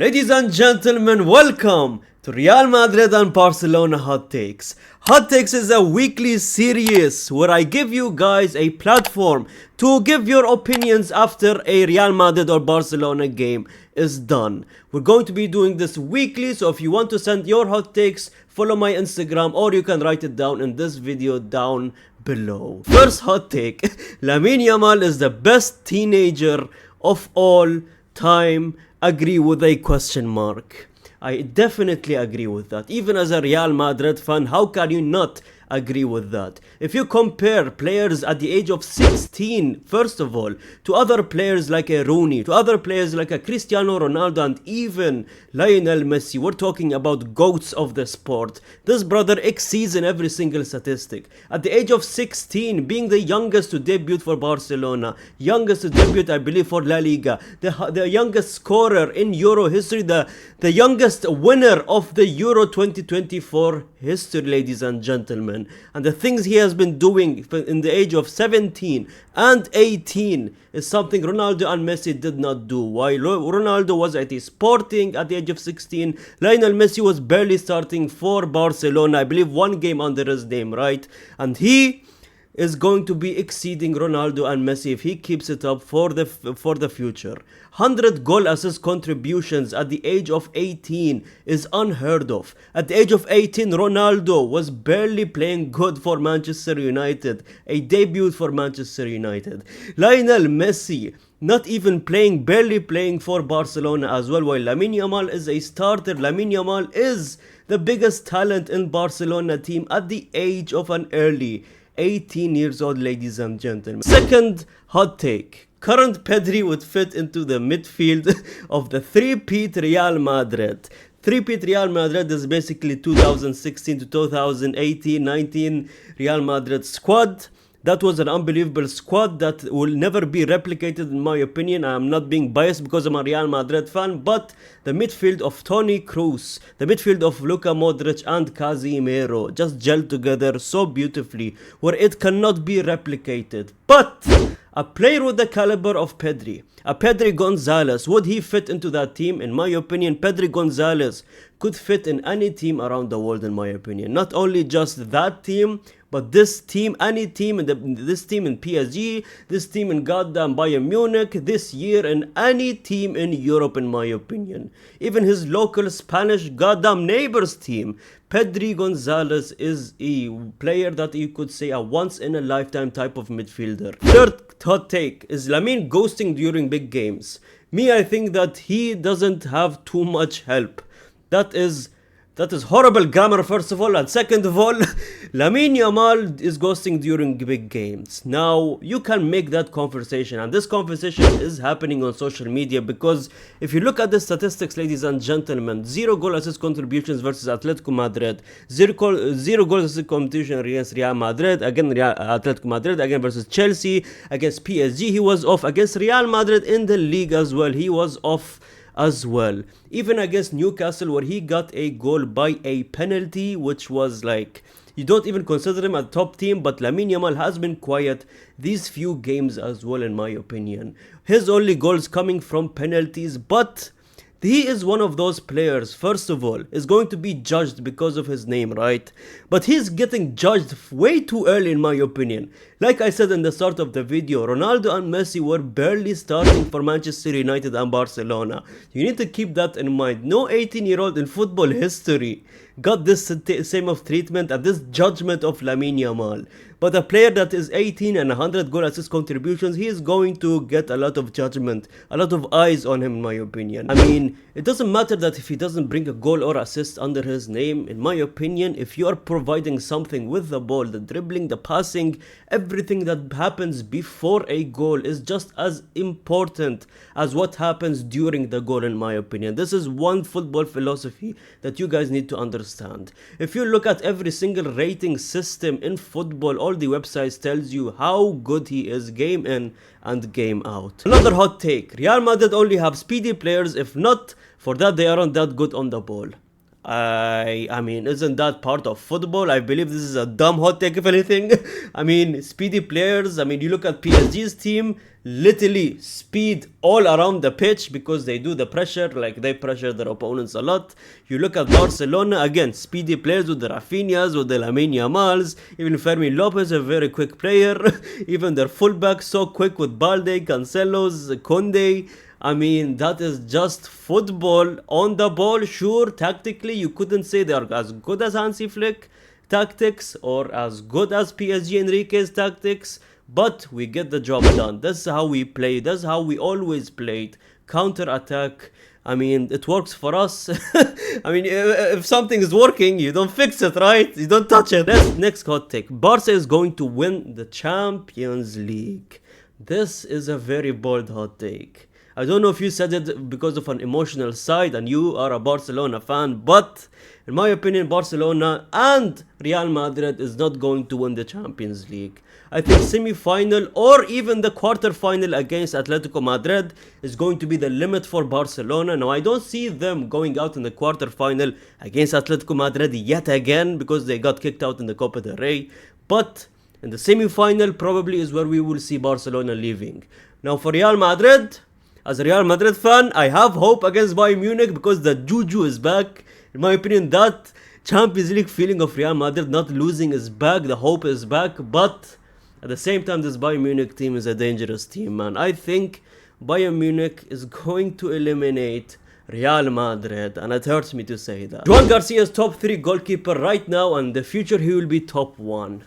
Ladies and gentlemen, welcome to Real Madrid and Barcelona Hot Takes. Hot Takes is a weekly series where I give you guys a platform to give your opinions after a Real Madrid or Barcelona game is done. We're going to be doing this weekly, so if you want to send your hot takes, follow my Instagram or you can write it down in this video down below. First hot take, Lamine Yamal is the best teenager of all time. Agree with a question mark. I definitely agree with that. Even as a Real Madrid fan, how can you not agree with that? If you compare players at the age of 16, first of all, to other players like a Rooney, to other players like a Cristiano Ronaldo and even Lionel Messi, we're talking about goats of the sport. This brother exceeds in every single statistic. At the age of 16, being the youngest to debut for Barcelona, youngest to debut I believe for La Liga, the youngest scorer in Euro history, the youngest winner of the Euro 2024 history, ladies and gentlemen. And the things he has been doing in the age of 17 and 18 is something Ronaldo and Messi did not do. While Ronaldo was at Sporting at the age of 16, Lionel Messi was barely starting for Barcelona. I believe one game under his name, right? And he is going to be exceeding Ronaldo and Messi if he keeps it up for the future. 100 goal assist contributions at the age of 18 is unheard of. At the age of 18, Ronaldo was barely playing good for Manchester United, a debut for Manchester United. Lionel Messi not even playing, barely playing for Barcelona as well, while Lamine Yamal is a starter. Lamine Yamal is the biggest talent in Barcelona team at the age of an early 18 years old, ladies and gentlemen. Second hot take. Current Pedri would fit into the midfield of the three-peat Real Madrid. Three-peat Real Madrid is basically 2016 to 2018-19 Real Madrid squad. That was an unbelievable squad that will never be replicated in my opinion. I am not being biased because I'm a Real Madrid fan, but the midfield of Toni Kroos, the midfield of Luka Modric and Casemiro just gelled together so beautifully where it cannot be replicated. But a player with the caliber of Pedri, a Pedri Gonzalez, would he fit into that team? In my opinion, Pedri Gonzalez could fit in any team around the world in my opinion. Not only just that team, but this team, any team, this team in PSG, this team in goddamn Bayern Munich, this year in any team in Europe in my opinion. Even his local Spanish goddamn neighbors team. Pedri Gonzalez is a player that you could say a once in a lifetime type of midfielder. Third hot take is Lamine ghosting during big games. Me, I think that he doesn't have too much help. That is horrible grammar, first of all, and second of all, Lamine Yamal is ghosting during big games. Now, you can make that conversation, and this conversation is happening on social media because if you look at the statistics, ladies and gentlemen, 0 goal assist contributions versus Atletico Madrid, 0 goal assist contribution against Real Madrid, again Atletico Madrid, again versus Chelsea, against PSG, he was off, against Real Madrid in the league as well, he was off as well. Even against Newcastle where he got a goal by a penalty, which was like, you don't even consider him a top team, but Lamine Yamal has been quiet these few games as well in my opinion. His only goals coming from penalties, but he is one of those players, first of all, is going to be judged because of his name, right? But he's getting judged way too early in my opinion. Like I said in the start of the video, Ronaldo and Messi were barely starting for Manchester United and Barcelona. You need to keep that in mind. No 18-year-old in football history got this same of treatment and this judgment of Lamine Yamal. But a player that is 18 and 100 goal assist contributions, he is going to get a lot of judgment, a lot of eyes on him in my opinion. I mean, it doesn't matter that if he doesn't bring a goal or assist under his name. In my opinion, if you are providing something with the ball, the dribbling, the passing, everything that happens before a goal is just as important as what happens during the goal in my opinion. This is one football philosophy that you guys need to understand. If you look at every single rating system in football, all the websites tells you how good he is game in and game out. Another hot take, Real Madrid only have speedy players, if not for that they aren't that good on the ball. I mean, isn't that part of football? I believe this is a dumb hot take, if anything. I mean, speedy players. I mean, you look at PSG's team, literally speed all around the pitch because they do the pressure, like they pressure their opponents a lot. You look at Barcelona, again, speedy players with the Raphinhas, with the Lamine Yamals, even Fermin Lopez, a very quick player, even their fullback, so quick with Balde, Cancelos, Conde. I mean, that is just football. On the ball, sure, tactically, you couldn't say they are as good as Hansi Flick tactics or as good as PSG Enrique's tactics, but we get the job done. That's how we play. That's how we always played. Counter-attack. I mean, it works for us. I mean, if something is working, you don't fix it, right? You don't touch it. Next hot take. Barca is going to win the Champions League. This is a very bold hot take. I don't know if you said it because of an emotional side and you are a Barcelona fan, but in my opinion, Barcelona and Real Madrid is not going to win the Champions League. I think semi-final or even the quarter-final against Atletico Madrid is going to be the limit for Barcelona. Now, I don't see them going out in the quarter-final against Atletico Madrid yet again because they got kicked out in the Copa del Rey, but in the semi-final probably is where we will see Barcelona leaving. Now, for Real Madrid, as a Real Madrid fan, I have hope against Bayern Munich because the juju is back. In my opinion, that Champions League feeling of Real Madrid not losing is back. The hope is back. But at the same time, this Bayern Munich team is a dangerous team, man. I think Bayern Munich is going to eliminate Real Madrid, and it hurts me to say that. Joan Garcia is top 3 goalkeeper right now, and in the future he will be top 1.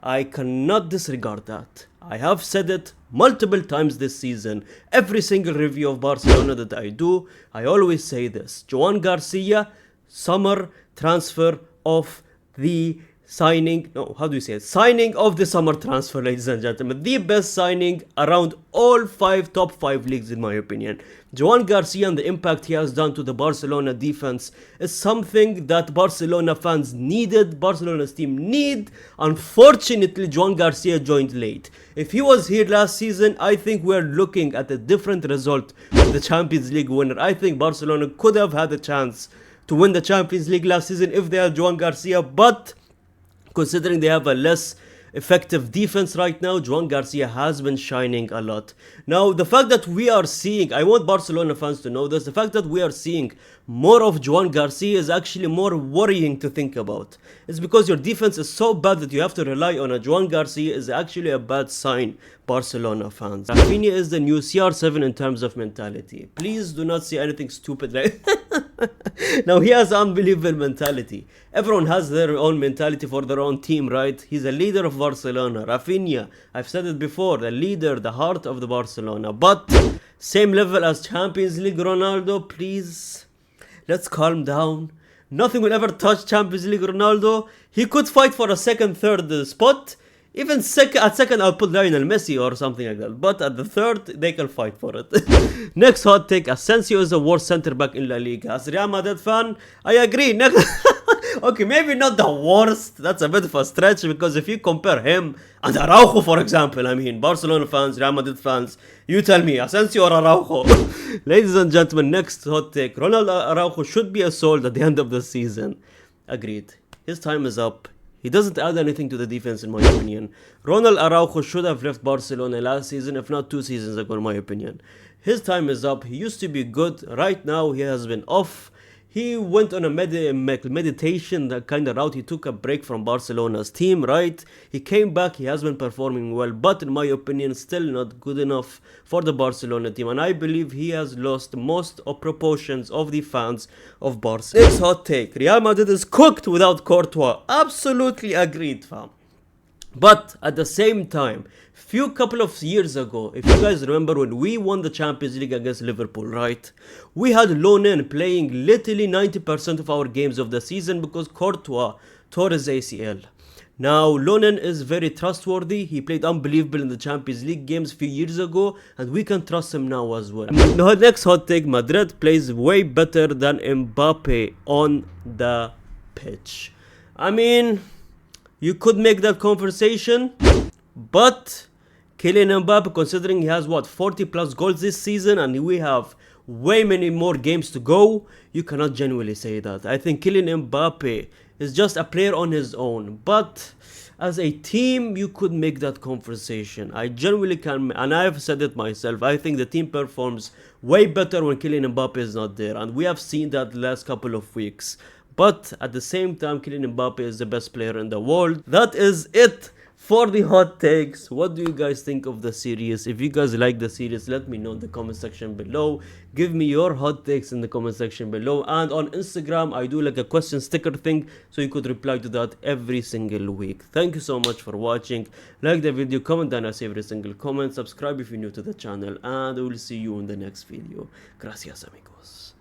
I cannot disregard that. I have said it multiple times this season. Every single review of Barcelona that I do, I always say this. Joan Garcia, summer transfer of the signing, no, how do you say it? Signing of the summer transfer, ladies and gentlemen. The best signing around all top 5 leagues in my opinion. Joan Garcia and the impact he has done to the Barcelona defense is something that Barcelona fans needed, Barcelona's team need. Unfortunately, Joan Garcia joined late. If he was here last season, I think we're looking at a different result of the Champions League winner. I think Barcelona could have had a chance to win the Champions League last season if they had Joan Garcia, but considering they have a less effective defense right now, Joan Garcia has been shining a lot. Now, the fact that we are seeing, I want Barcelona fans to know this, the fact that we are seeing more of Joan Garcia is actually more worrying to think about. It's because your defense is so bad that you have to rely on a Joan Garcia is actually a bad sign, Barcelona fans. Raphinha is the new CR7 in terms of mentality. Please do not say anything stupid like Now, he has unbelievable mentality. Everyone has their own mentality for their own team, right? He's a leader of Barcelona. Raphinha, I've said it before, the leader, the heart of the Barcelona. But same level as Champions League Ronaldo, please. Let's calm down. Nothing will ever touch Champions League Ronaldo. He could fight for a second, third spot. Even at second, I'll put Lionel Messi or something like that. But at the third, they can fight for it. Next hot take, Asensio is the worst centre-back in La Liga. As a Real Madrid fan, I agree. Okay, maybe not the worst. That's a bit of a stretch because if you compare him and Araujo, for example, I mean, Barcelona fans, Real Madrid fans, you tell me, Asensio or Araujo? Ladies and gentlemen, next hot take, Ronald Araujo should be sold at the end of the season. Agreed. His time is up. He doesn't add anything to the defense in my opinion. Ronald Araujo should have left Barcelona last season, if not 2 seasons ago in my opinion. His time is up. He used to be good. Right now he has been off. He went on a meditation that kind of route. He took a break from Barcelona's team, right? He came back. He has been performing well, but in my opinion, still not good enough for the Barcelona team. And I believe he has lost most of proportions of the fans of Barca. Next hot take. Real Madrid is cooked without Courtois. Absolutely agreed, fam. But at the same time, couple of years ago, if you guys remember when we won the Champions League against Liverpool, right? We had Lonen playing literally 90% of our games of the season because Courtois tore his ACL. Now, Lonen is very trustworthy. He played unbelievable in the Champions League games a few years ago, and we can trust him now as well. The next hot take, Madrid plays way better than Mbappe on the pitch. I mean, you could make that conversation, but Kylian Mbappe, considering he has 40 plus goals this season and we have way many more games to go, you cannot genuinely say that. I think Kylian Mbappe is just a player on his own, but as a team you could make that conversation. I genuinely can, and I've said it myself, I think the team performs way better when Kylian Mbappe is not there, and we have seen that the last couple of weeks. But at the same time, Kylian Mbappe is the best player in the world. That is it for the hot takes. What do you guys think of the series? If you guys like the series, let me know in the comment section below. Give me your hot takes in the comment section below. And on Instagram, I do like a question sticker thing, so you could reply to that every single week. Thank you so much for watching. Like the video, comment down, I see every single comment. Subscribe if you're new to the channel, and I will see you in the next video. Gracias, amigos.